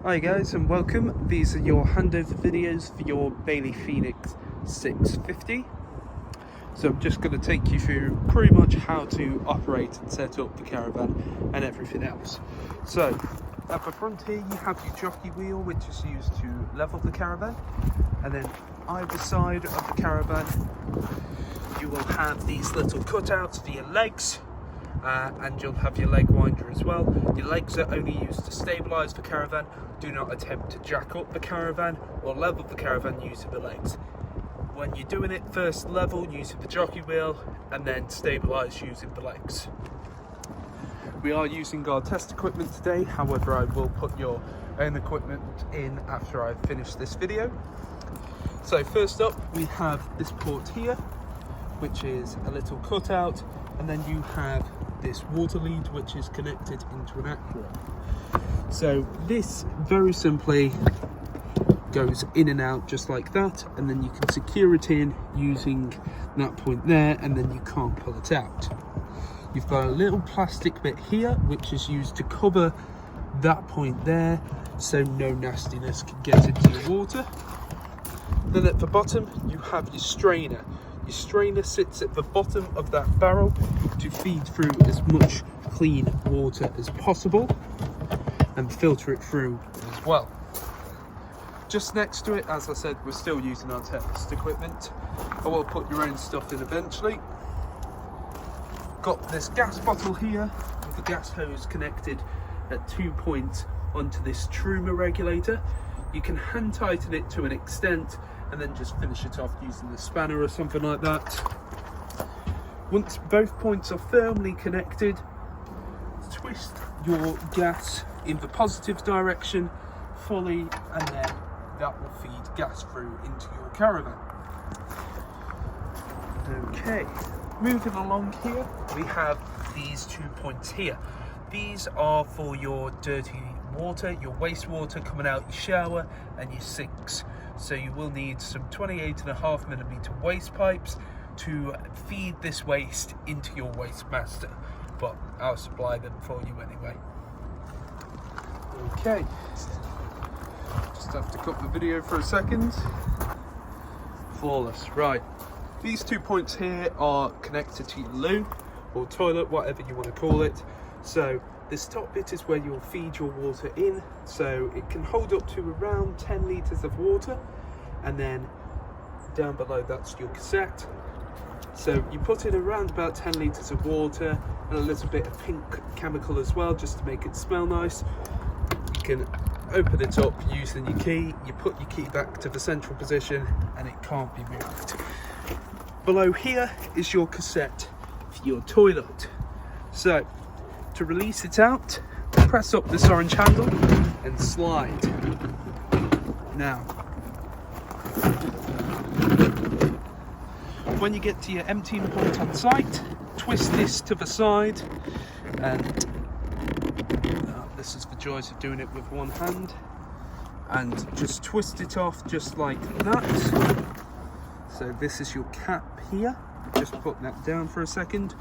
Hi guys and welcome. These are your handover videos for your Bailey Phoenix 650. So I'm just going to take you through pretty much how to operate and set up the caravan and everything else. So at the front here you have your jockey wheel, which is used to level the caravan, and then either side of the caravan you will have these little cutouts for your legs. And you'll have your leg winder as well. Your legs are only used to stabilise the caravan. Do not attempt to jack up the caravan or level the caravan using the legs. When you're doing it, first level using the jockey wheel and then stabilise using the legs. We are using our test equipment today, however I will put your own equipment in after I finish this video. So first up we have this port here, which is a little cutout, and then you have this water lead which is connected into an aqua. So this very simply goes in and out just like that, and then you can secure it in using that point there, and then you can't pull it out. You've got a little plastic bit here which is used to cover that point there so no nastiness can get into the water. Then at the bottom you have your strainer. Your strainer sits at the bottom of that barrel to feed through as much clean water as possible and filter it through as well. Just next to it, as I said, we're still using our test equipment. I will put your own stuff in eventually. Got this gas bottle here with the gas hose connected at 2 points onto this Truma regulator. You can hand tighten it to an extent and then just finish it off using the spanner or something like that. Once both points are firmly connected, twist your gas in the positive direction fully, and then that will feed gas through into your caravan. Okay, moving along here, we have these 2 points here. These are for your dirty water, your wastewater coming out your shower and your sinks. So you will need some 28.5mm waste pipes to feed this waste into your waste master, but I'll supply them for you anyway. Okay, just have to cut the video for a second. Flawless. Right, these 2 points here are connected to your loo or toilet, whatever you want to call it. So this top bit is where you'll feed your water in, so it can hold up to around 10 litres of water, and then down below that's your cassette. So you put in around about 10 litres of water and a little bit of pink chemical as well, just to make it smell nice. You can open it up using your key, you put your key back to the central position and it can't be moved. Below here is your cassette for your toilet. So to release it out, press up this orange handle and slide. Now, when you get to your emptying point on site, twist this to the side, and this is the joys of doing it with one hand, and just twist it off just like that. So this is your cap here. Just put that down for a second.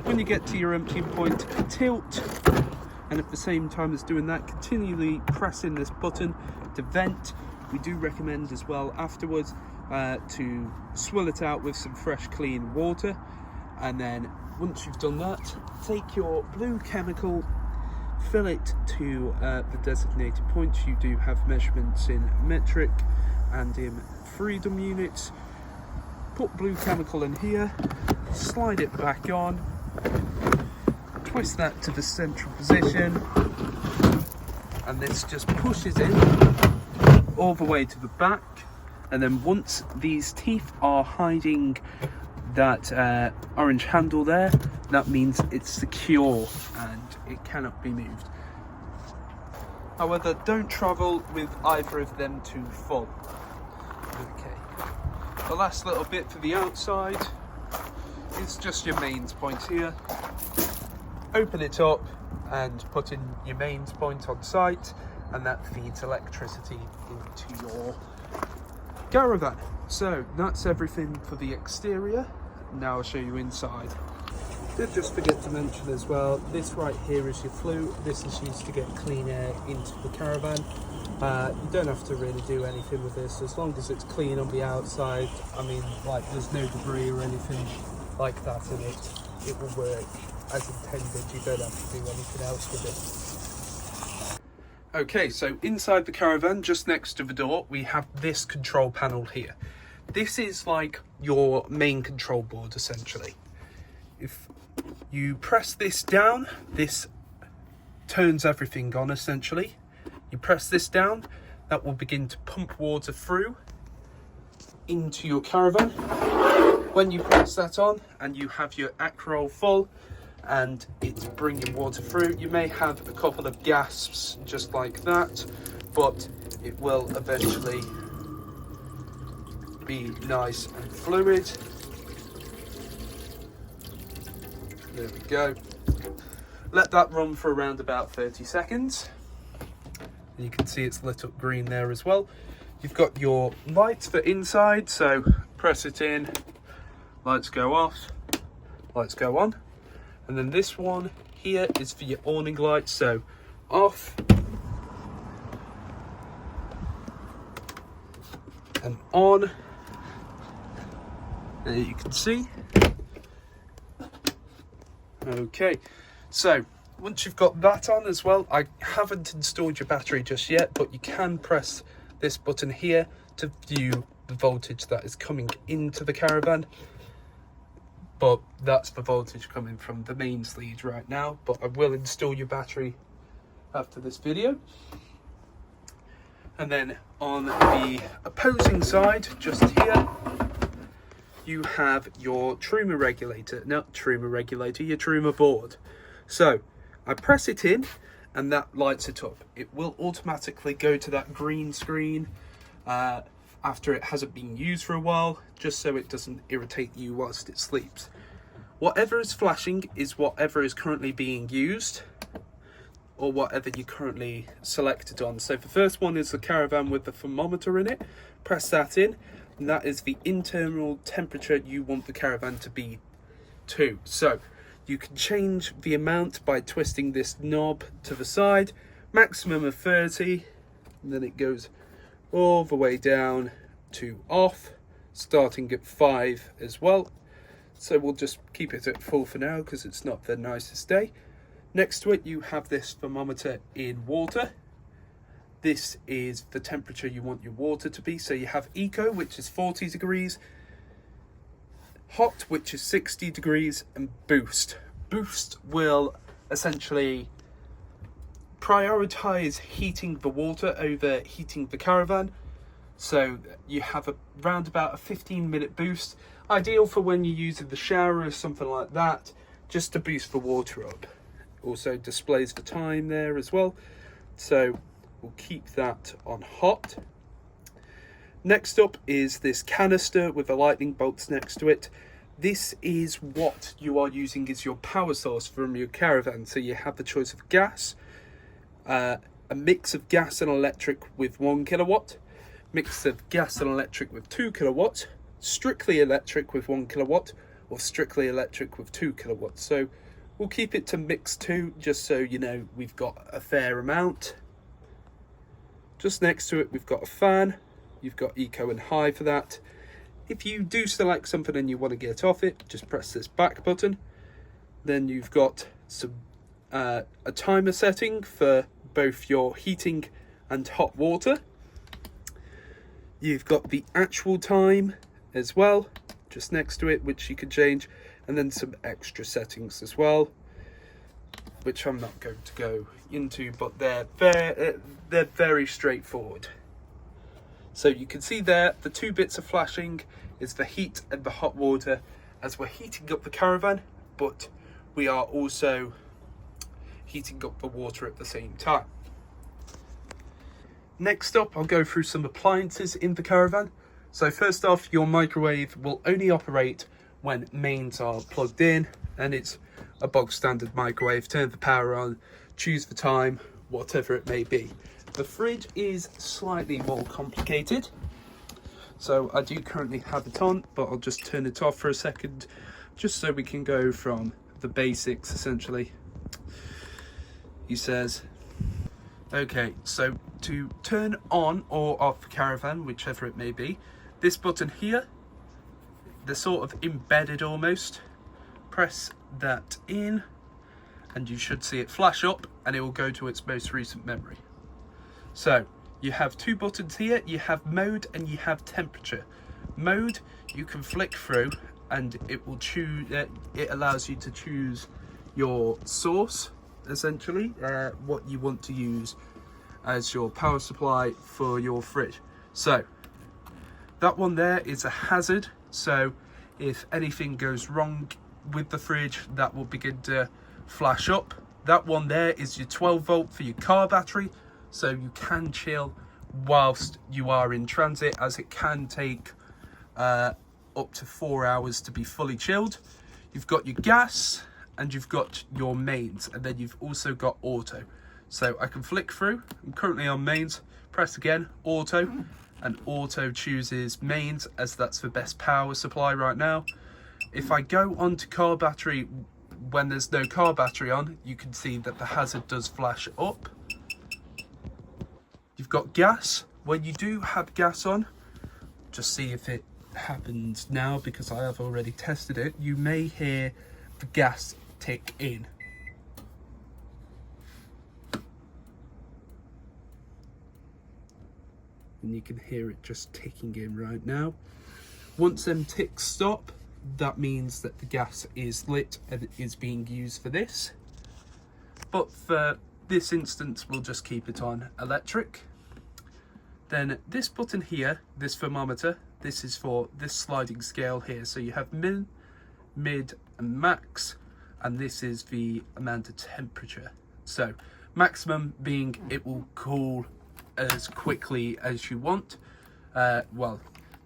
When you get to your emptying point, tilt, and at the same time as doing that, continually pressing this button to vent. We do recommend as well afterwards to swill it out with some fresh clean water, and then once you've done that, take your blue chemical, fill it to the designated points. You do have measurements in metric and in freedom units. Put blue chemical in here, slide it back on, twist that to the central position, and this just pushes in all the way to the back. And then once these teeth are hiding that orange handle there, that means it's secure and it cannot be moved. However, don't travel with either of them too full. Okay. The last little bit for the outside is just your mains point here. Open it up and put in your mains point on site, and that feeds electricity into your caravan. So that's everything for the exterior. Now I'll show you inside. Did just forget to mention as well, this right here is your flue. This is used to get clean air into the caravan. You don't have to really do anything with this as long as it's clean on the outside. I mean, like, there's no debris or anything like that in it. It will work as intended. You don't have to do anything else with it. Okay, so inside the caravan, just next to the door, we have this control panel here. This is like your main control board, essentially. If you press this down, this turns everything on, essentially. You press this down, that will begin to pump water through into your caravan. When you press that on and you have your Aquaroll full and it's bringing water through, you may have a couple of gasps just like that, but it will eventually be nice and fluid. There we go. Let that run for around about 30 seconds. And you can see it's lit up green there as well. You've got your lights for inside, so press it in, lights go off, lights go on. And then this one here is for your awning lights, so off and on. There you can see. Okay, so once you've got that on as well, I haven't installed your battery just yet, but you can press this button here to view the voltage that is coming into the caravan. But that's the voltage coming from the mains lead right now, but I will install your battery after this video. And then on the opposing side, just here, you have your Truma regulator, not Truma regulator, your Truma board. So I press it in and that lights it up. It will automatically go to that green screen after it hasn't been used for a while, just so it doesn't irritate you whilst it sleeps. Whatever is flashing is whatever is currently being used, or whatever you currently selected on. So the first one is the caravan with the thermometer in it. Press that in, and that is the internal temperature you want the caravan to be to. So you can change the amount by twisting this knob to the side, maximum of 30, and then it goes all the way down to off, starting at 5 as well. So we'll just keep it at full for now because it's not the nicest day. Next to it you have this thermometer in water. This is the temperature you want your water to be. So you have Eco, which is 40 degrees, Hot, which is 60 degrees, and Boost. Boost will essentially prioritize heating the water over heating the caravan. So you have around about a 15-minute boost, ideal for when you're using the shower or something like that, just to boost the water up. Also displays the time there as well, so we'll keep that on hot. Next up is this canister with the lightning bolts next to it. This is what you are using as your power source from your caravan. So you have the choice of gas, a mix of gas and electric with 1 kilowatt, mix of gas and electric with 2 kilowatts, strictly electric with 1 kilowatt, or strictly electric with 2 kilowatts. So we'll keep it to mix 2, just so you know we've got a fair amount. Just next to it we've got a fan. You've got Eco and High for that. If you do select something and you want to get off it, just press this back button. Then you've got some a timer setting for both your heating and hot water. You've got the actual time as well, just next to it, which you can change, and then some extra settings as well, which I'm not going to go into, but they're very straightforward. So you can see there, the 2 bits of flashing is the heat and the hot water as we're heating up the caravan, but we are also heating up the water at the same time. Next up, I'll go through some appliances in the caravan. So first off, your microwave will only operate when mains are plugged in, and it's a bog standard microwave. Turn the power on, choose the time, whatever it may be. The fridge is slightly more complicated. So I do currently have it on, but I'll just turn it off for a second, just so we can go from the basics essentially. He says, Okay, so to turn on or off the caravan, whichever it may be, this button here, they're sort of embedded almost. Press that in and you should see it flash up and it will go to its most recent memory. So you have two buttons here, you have mode and you have temperature. Mode you can flick through and it will choose, it allows you to choose your source, essentially, what you want to use as your power supply for your fridge. So that one there is a hazard, so if anything goes wrong with the fridge, that will begin to flash up. That one there is your 12 volt for your car battery, so you can chill whilst you are in transit, as it can take up to 4 hours to be fully chilled. You've got your gas and you've got your mains, and then you've also got auto. So I can flick through. I'm currently on mains, press again, auto, and auto chooses mains as that's the best power supply right now. If I go onto car battery when there's no car battery on, you can see that the hazard does flash up. You've got gas. When you do have gas on, just see if it happens now, because I have already tested it. You may hear the gas tick in. And you can hear it just ticking in right now. Once them ticks stop, that means that the gas is lit and it is being used for this. But for this instance, we'll just keep it on electric. Then this button here, this thermometer, this is for this sliding scale here. So you have min, mid and max, and this is the amount of temperature. So maximum being it will cool as quickly as you want, well,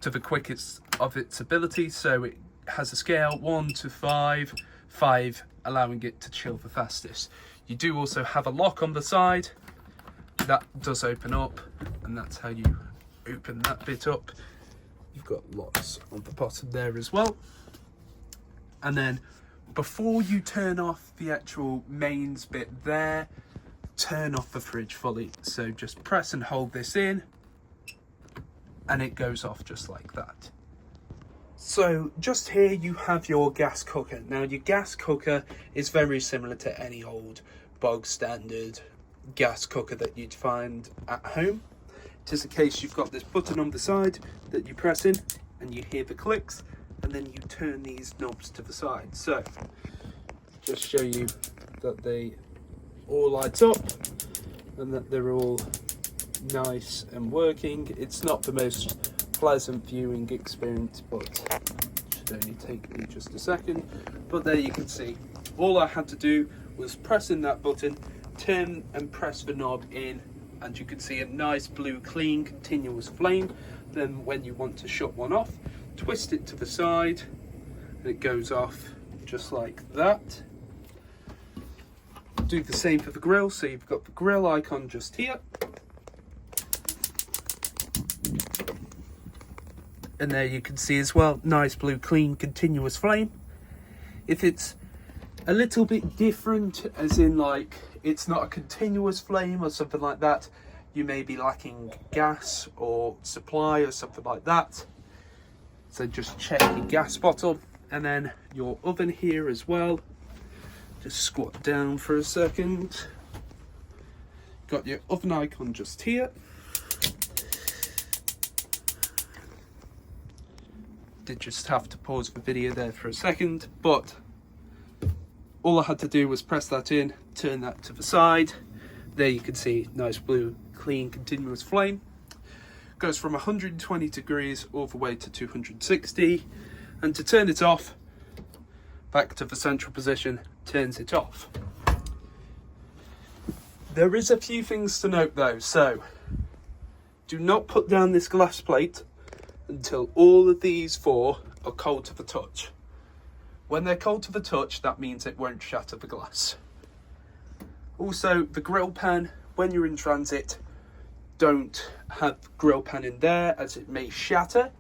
to the quickest of its ability. So it has a scale 1 to 5, 5 allowing it to chill the fastest. You do also have a lock on the side that does open up, and that's how you open that bit up. You've got locks on the bottom there as well. And then before you turn off the actual mains bit there, turn off the fridge fully. So just press and hold this in and it goes off just like that. So just here you have your gas cooker. Now your gas cooker is very similar to any old bog standard gas cooker that you'd find at home. It is the case you've got this button on the side that you press in and you hear the clicks, and then you turn these knobs to the side. So just show you that they all light up and that they're all nice and working. It's not the most pleasant viewing experience, but it should only take me just a second. But there you can see, all I had to do was press in that button, turn and press the knob in, and you can see a nice blue clean continuous flame. Then when you want to shut one off, twist it to the side and it goes off just like that. Do the same for the grill. So you've got the grill icon just here, and there you can see as well, nice blue clean continuous flame. If it's a little bit different, as in like it's not a continuous flame or something like that, you may be lacking gas or supply or something like that. So just check your gas bottle, and then your oven here as well. Just squat down for a second. Got your oven icon just here. Did just have to pause the video there for a second, but all I had to do was press that in, turn that to the side. There you can see nice blue clean continuous flame. Goes from 120 degrees all the way to 260, and to turn it off, back to the central position, turns it off. There is a few things to note though. So do not put down this glass plate until all of these four are cold to the touch. When they're cold to the touch, that means it won't shatter the glass. Also, the grill pan, when you're in transit, don't have the grill pan in there as it may shatter.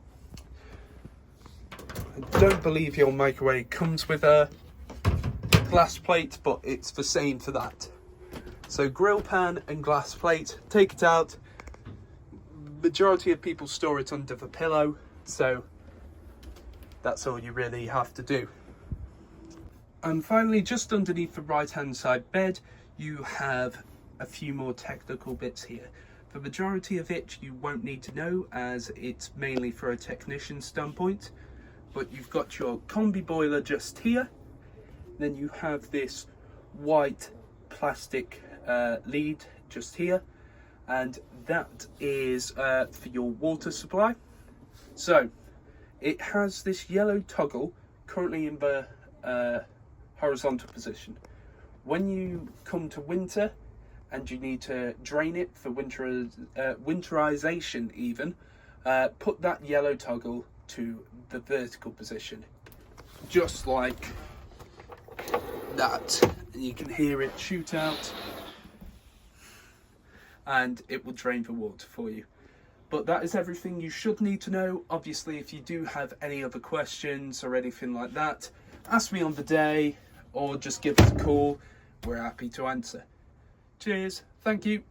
I don't believe your microwave comes with a glass plate, but it's the same for that. So grill pan and glass plate, take it out. Majority of people store it under the pillow, so that's all you really have to do. And finally, just underneath the right hand side bed, you have a few more technical bits here. The majority of it you won't need to know, as it's mainly for a technician standpoint, but you've got your combi boiler just here. Then you have this white plastic lead just here, and that is for your water supply. So it has this yellow toggle currently in the horizontal position. When you come to winter and you need to drain it for winterization even, put that yellow toggle to the vertical position, just like that, and you can hear it shoot out and it will drain the water for you. But that is everything you should need to know. Obviously, if you do have any other questions or anything like that, ask me on the day or just give us a call. We're happy to answer. Cheers, thank you.